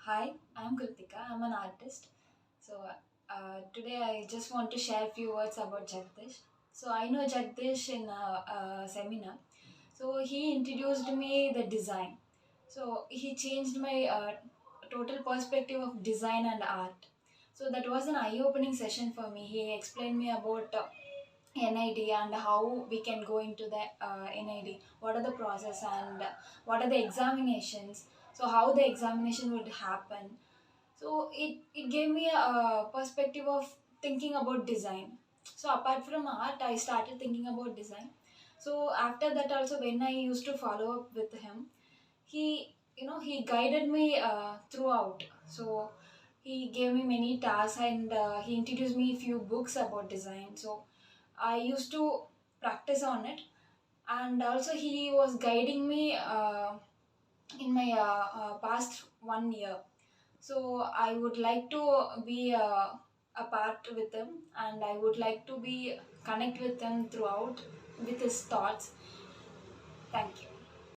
Hi, I'm Kritika. I'm an artist. Today I just want to share a few words about Jagdish. So I know Jagdish in a seminar. So he introduced me the design. So he changed my total perspective of design and art. So that was an eye-opening session for me. He explained me about NID and how we can go into the NID, what are the process and what are the examinations, so how the examination would happen. So it gave me a perspective of thinking about design. So apart from art, I started thinking about design. So after that also, when I used to follow up with him, he guided me throughout. So he gave me many tasks and he introduced me a few books about design. So I used to practice on it, and also he was guiding me in my past 1 year. So I would like to be a part with him, and I would like to be connect with him throughout with his thoughts. Thank you.